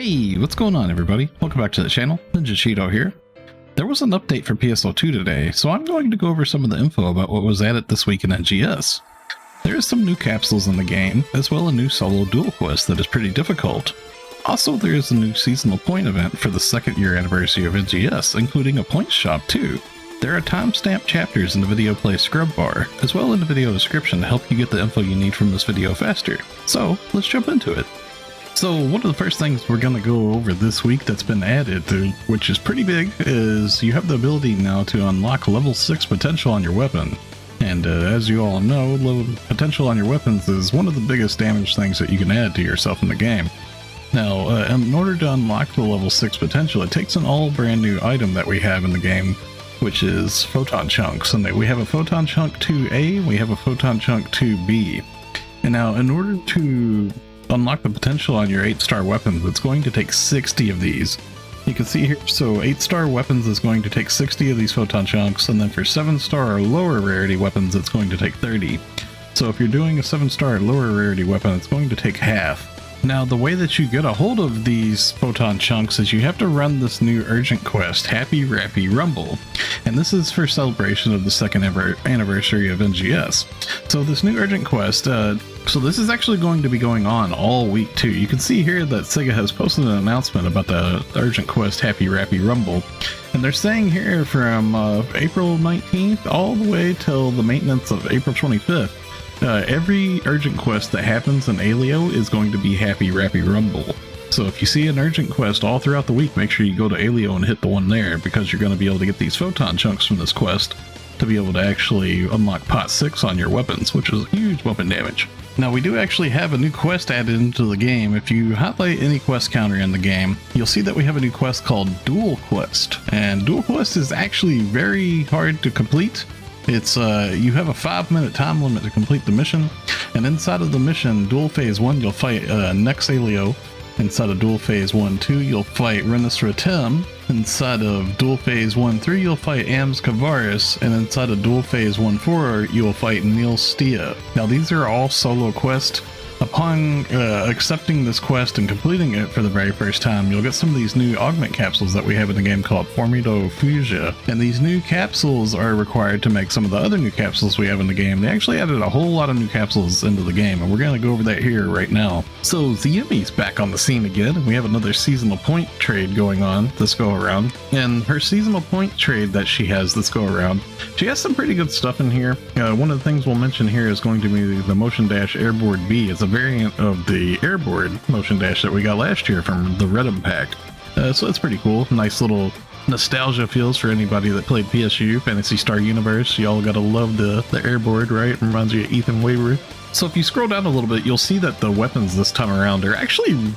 Hey, what's going on everybody? Welcome back to the channel, NiNjahCheeto here. There was an update for PSO2 today, so I'm going to go over some of the info about what was added this week in NGS. There is some new capsules in the game, as well as a new solo duel quest that is pretty difficult. Also, there is a new seasonal point event for the 2nd year anniversary of NGS, including a points shop too. There are timestamp chapters in the video play scrub bar, as well in the video description to help you get the info you need from this video faster. So, let's jump into it. So one of the first things we're going to go over this week that's been added, which is pretty big, is you have the ability now to unlock level 6 potential on your weapon. And as you all know, low potential on your weapons is one of the biggest damage things that you can add to yourself in the game. Now, in order to unlock the level 6 potential, it takes an all brand new item that we have in the game, which is Photon Chunks. And we have a Photon Chunk 2A, we have a Photon Chunk 2B. And now, in order to unlock the potential on your 8-star weapons, it's going to take 60 of these. You can see here, so 8-star weapons is going to take 60 of these Photon Chunks, and then for 7-star or lower rarity weapons, it's going to take 30. So if you're doing a 7-star or lower rarity weapon, it's going to take half. Now, the way that you get a hold of these Photon Chunks is you have to run this new urgent quest, Happy Rappy Rumble. And this is for celebration of the 2nd anniversary of NGS. So this new urgent quest, so this is actually going to be going on all week too. You can see here that SEGA has posted an announcement about the urgent quest, Happy Rappy Rumble. And they're saying here from April 19th all the way till the maintenance of April 25th. Every urgent quest that happens in Alio is going to be Happy Rappy Rumble. So if you see an urgent quest all throughout the week, make sure you go to Alio and hit the one there, because you're going to be able to get these Photon Chunks from this quest to be able to actually unlock pot 6 on your weapons, which is huge weapon damage. Now, we do actually have a new quest added into the game. If you highlight any quest counter in the game, you'll see that we have a new quest called Duel Quest. And Duel Quest is actually very hard to complete. It's you have a 5-minute time limit to complete the mission, and inside of the mission, Duel Phase 1, you'll fight Nex Alio. Inside of Duel Phase 1-2, you'll fight Renus Ratem. Inside of Duel Phase 1-3, you'll fight Ams Kavaris, and inside of Duel Phase 1-4, you'll fight Neil Stia. Now, these are all solo quests. Upon accepting this quest and completing it for the very first time, you'll get some of these new augment capsules that we have in the game called Formido Fusia. And these new capsules are required to make some of the other new capsules we have in the game. They actually added a whole lot of new capsules into the game, and we're going to go over that here right now. So Xiemi's back on the scene again, and we have another seasonal point trade going on this go around. And her seasonal point trade that she has this go around, she has some pretty good stuff in here. One of the things we'll mention here is going to be the Motion Dash Airboard B. It's a variant of the Airboard Motion Dash that we got last year from the Redem pack. So that's pretty cool. Nice little nostalgia feels for anybody that played PSU, Phantasy Star Universe. Y'all gotta love the Airboard, right? It reminds you of Ethan Wayworth. So if you scroll down a little bit, you'll see that the weapons this time around are actually,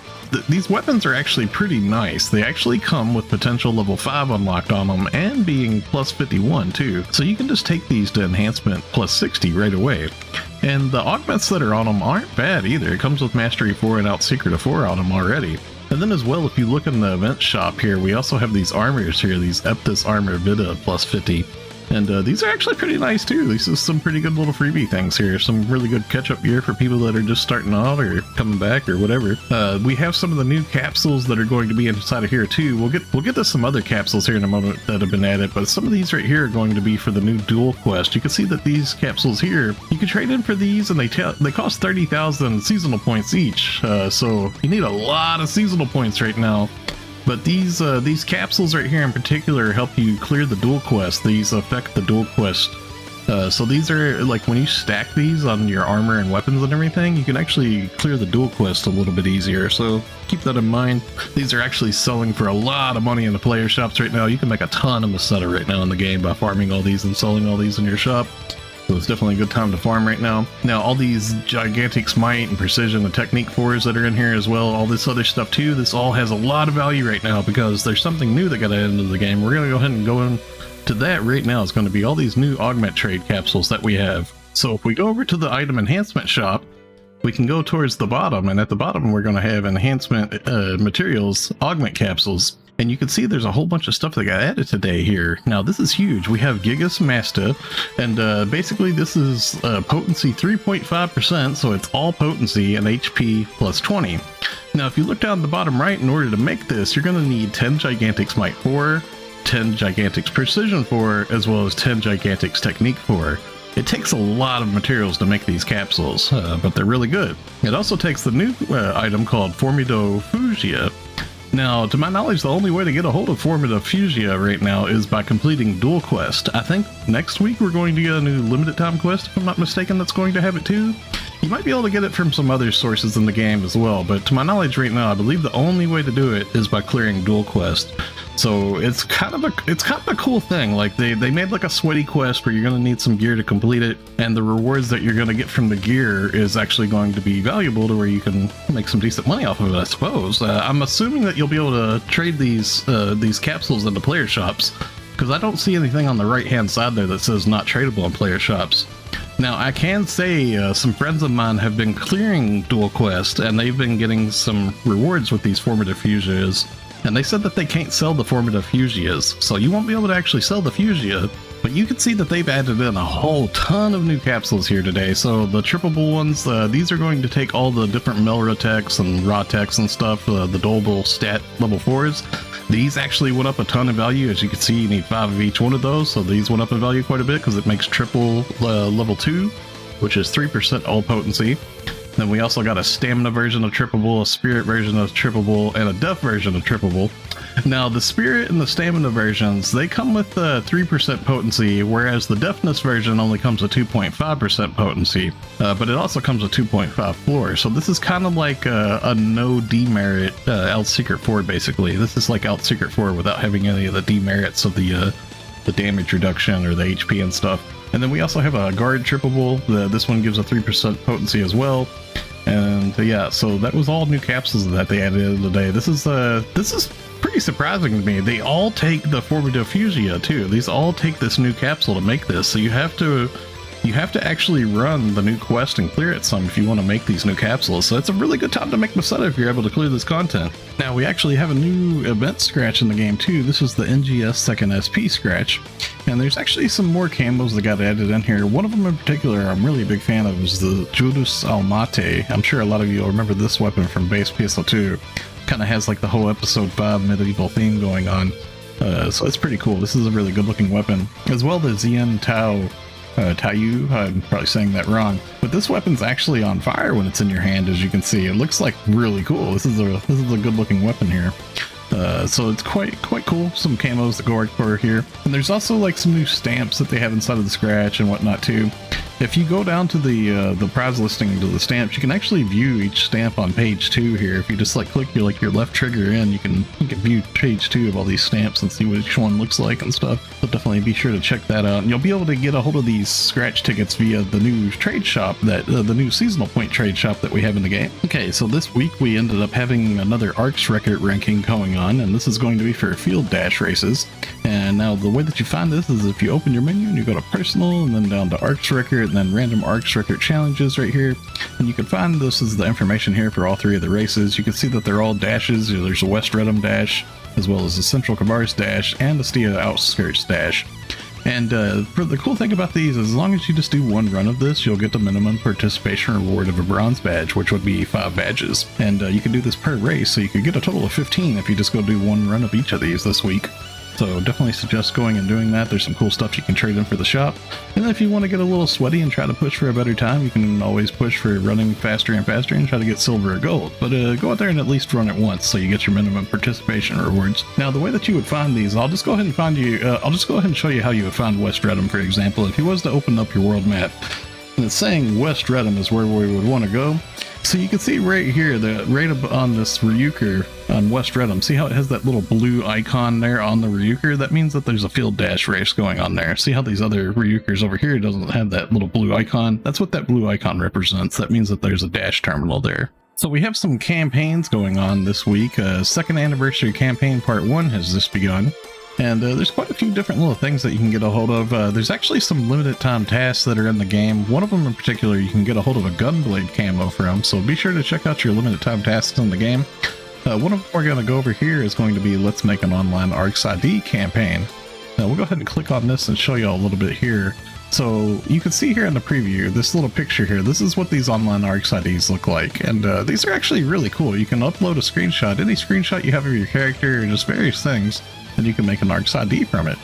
these weapons are actually pretty nice. They actually come with potential level 5 unlocked on them and being plus 51 too. So you can just take these to enhancement plus 60 right away. And the augments that are on them aren't bad either. It comes with Mastery 4 and Out Secret of 4 on them already. And then as well, if you look in the event shop here, we also have these armors here, these Eptis Armor Vita plus 50. And these are actually pretty nice too. These are some pretty good little freebie things here. Some really good catch-up gear for people that are just starting out or coming back or whatever. We have some of the new capsules that are going to be inside of here too. We'll get to some other capsules here in a moment that have been added, but some of these right here are going to be for the new Duel Quest. You can see that these capsules here, you can trade in for these, and they cost 30,000 seasonal points each. So you need a lot of seasonal points right now. But these capsules right here in particular help you clear the duel quest. These affect the duel quest. So these are, like, when you stack these on your armor and weapons and everything, you can actually clear the duel quest a little bit easier. So keep that in mind. These are actually selling for a lot of money in the player shops right now. You can make a ton of Maseta right now in the game by farming all these and selling all these in your shop. So it's definitely a good time to farm right now. Now, all these gigantic smite and precision and technique 4s that are in here as well, all this other stuff too, this all has a lot of value right now because there's something new that got added into the game. We're going to go ahead and go into that right now. It's going to be all these new augment trade capsules that we have. So if we go over to the item enhancement shop, we can go towards the bottom, and at the bottom we're going to have enhancement materials, augment capsules. And you can see there's a whole bunch of stuff that got added today here. Now this is huge. We have Gigas Maste, and basically this is potency 3.5%, so it's all potency and HP plus 20. Now if you look down the bottom right, in order to make this, you're going to need 10 Gigantics Might 4, 10 Gigantics Precision 4, as well as 10 Gigantics Technique 4. It takes a lot of materials to make these capsules, but they're really good. It also takes the new item called Formido Fusia. Now, to my knowledge, the only way to get a hold of Formido Fusia right now is by completing Duel Quest. I think next week we're going to get a new limited time quest, if I'm not mistaken, that's going to have it too. You might be able to get it from some other sources in the game as well, but to my knowledge right now, I believe the only way to do it is by clearing Duel Quest. So it's kind of a cool thing. Like they made like a sweaty quest where you're going to need some gear to complete it, and the rewards that you're going to get from the gear is actually going to be valuable to where you can make some decent money off of it, I suppose. I'm assuming that you'll be able to trade these capsules into player shops, because I don't see anything on the right hand side there that says not tradable in player shops. Now I can say some friends of mine have been clearing Duel Quest, and they've been getting some rewards with these Formido Fusias. And they said that they can't sell the Formido Fusias, so you won't be able to actually sell the Fusia, but you can see that they've added in a whole ton of new capsules here today. So the trippable ones, these are going to take all the different Melrotechs and Rawtechs and stuff, the doable stat level 4s. These actually went up a ton in value. As you can see, you need 5 of each one of those, so these went up in value quite a bit because it makes triple level 2, which is 3% all potency. Then we also got a stamina version of trippable, a spirit version of trippable, and a death version of trippable. Now the spirit and the stamina versions, they come with 3% potency, whereas the deafness version only comes with 2.5% potency, but it also comes with 2.5 floor. So this is kind of like a no demerit Alt Secret 4 basically. This is like Alt Secret 4 without having any of the demerits of the damage reduction or the HP and stuff. And then we also have a guard trippable. This one gives a 3% potency as well. And yeah, so that was all new capsules that they added in today. This is pretty surprising to me. They all take the Formido Fusia too. These all take this new capsule to make this. So you have to actually run the new quest and clear it some if you want to make these new capsules. So it's a really good time to make Maseta if you're able to clear this content. Now we actually have a new event scratch in the game too. This is the NGS second SP scratch. And there's actually some more camos that got added in here. One of them in particular I'm really a big fan of is the Judas Almaty. I'm sure a lot of you will remember this weapon from base PSO2. Kind of has like the whole episode 5 medieval theme going on. So it's pretty cool. This is a really good looking weapon. As well as Zien Tao Tayu, I'm probably saying that wrong, but this weapon's actually on fire when it's in your hand. As you can see, it looks like really cool. This is a good looking weapon here. So it's quite cool. Some camos that go for here, and there's also like some new stamps that they have inside of the scratch and whatnot too. If you go down to the prize listing to the stamps, you can actually view each stamp on page 2 here. If you just like click your left trigger in, you can view page 2 of all these stamps and see what each one looks like and stuff. So definitely be sure to check that out. And you'll be able to get a hold of these scratch tickets via the new trade shop, that the new seasonal point trade shop that we have in the game. Okay, so this week we ended up having another Arks record ranking going on, and this is going to be for field dash races. And now the way that you find this is if you open your menu and you go to personal and then down to Arks record and then random Arks record challenges right here, and you can find this is the information here for all 3 of the races. You can see that they're all dashes. There's a West Redham dash, as well as a Central Kavaris dash and a Stia Outskirts dash. And for the cool thing about these is as long as you just do one run of this, you'll get the minimum participation reward of a bronze badge, which would be 5 badges. And you can do this per race, so you could get a total of 15 if you just go do one run of each of these this week. So definitely suggest going and doing that. There's some cool stuff you can trade in for the shop. And then if you want to get a little sweaty and try to push for a better time, you can always push for running faster and faster and try to get silver or gold. But go out there and at least run it once so you get your minimum participation rewards. Now the way that you would find these, I'll just go ahead and show you how you would find West Redham, for example. If you was to open up your world map, and it's saying West Redham is where we would want to go. So you can see right here, right up on this Ryuker on West Redham, see how it has that little blue icon there on the Ryuker? That means that there's a field dash race going on there. See how these other Ryukers over here doesn't have that little blue icon? That's what that blue icon represents. That means that there's a dash terminal there. So we have some campaigns going on this week. Second anniversary campaign part 1 has just begun. And there's quite a few different little things that you can get a hold of. There's actually some limited time tasks that are in the game. One of them in particular you can get a hold of a Gunblade camo from, so be sure to check out your limited time tasks in the game. One of them we're going to go over here is going to be Let's Make an Online Arks ID campaign. Now we'll go ahead and click on this and show you all a little bit here. So you can see here in the preview, this little picture here, this is what these online Arks IDs look like. And these are actually really cool. You can upload a screenshot, any screenshot you have of your character or just various things, and you can make an Arks ID from it.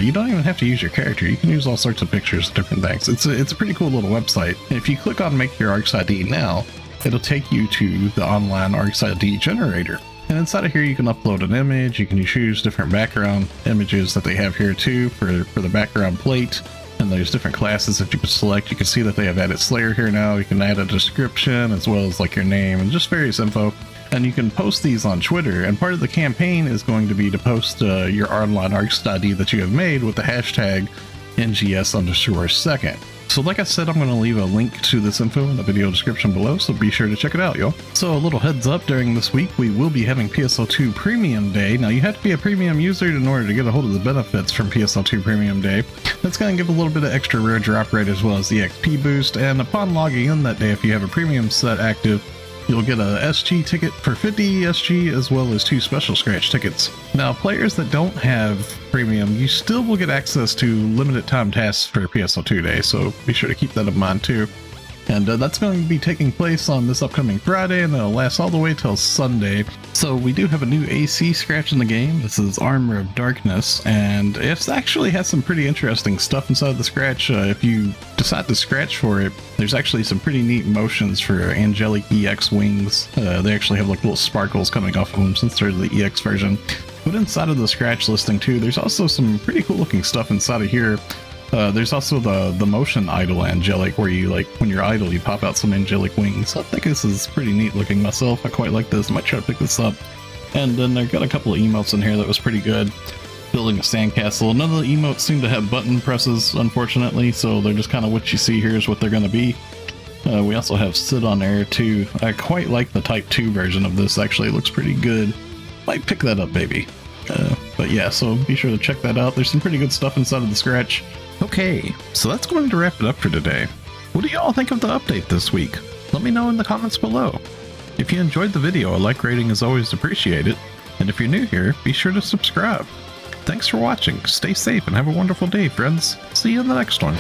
You don't even have to use your character. You can use all sorts of pictures of different things. It's a pretty cool little website. And if you click on Make Your Arks ID Now, it'll take you to the online Arks ID generator. And inside of here, you can upload an image. You can choose different background images that they have here too for the background plate. And there's different classes that you can select. You can see that they have added Slayer here now. You can add a description as well as like your name and just various info. And you can post these on Twitter. And part of the campaign is going to be to post your online Arks ID that you have made with the hashtag NGS_2nd. So like I said, I'm going to leave a link to this info in the video description below, so be sure to check it out, y'all. So a little heads up, during this week, we will be having PSO2 Premium Day. Now, you have to be a premium user in order to get a hold of the benefits from PSO2 Premium Day. That's going to give a little bit of extra rare drop rate as well as the XP boost, and upon logging in that day, if you have a premium set active, you'll get a SG ticket for 50 SG as well as 2 special scratch tickets. Now, players that don't have premium, you still will get access to limited time tasks for PSO2 Day, so be sure to keep that in mind too. And that's going to be taking place on this upcoming Friday, and it'll last all the way till Sunday. So we do have a new AC scratch in the game. This is Armor of Darkness, and it actually has some pretty interesting stuff inside the scratch. If you decide to scratch for it, there's actually some pretty neat motions for angelic EX wings. They actually have like little sparkles coming off of them since they're the EX version. But inside of the scratch listing too, there's also some pretty cool looking stuff inside of here. There's also the motion idle angelic, where you, like, when you're idle, you pop out some angelic wings. I think this is pretty neat looking myself. I quite like this. I might try to pick this up. And then they've got a couple of emotes in here that was pretty good. Building a sandcastle. None of the emotes seem to have button presses, unfortunately, so they're just kind of what you see here is what they're going to be. We also have sit on air too. I quite like the Type 2 version of this. Actually, it looks pretty good. Might pick that up, baby. But yeah, so be sure to check that out. There's some pretty good stuff inside of the scratch. Okay, so that's going to wrap it up for today. What do y'all think of the update this week? Let me know in the comments below. If you enjoyed the video, a like rating is always appreciated. And if you're new here, be sure to subscribe. Thanks for watching, stay safe, and have a wonderful day, friends. See you in the next one.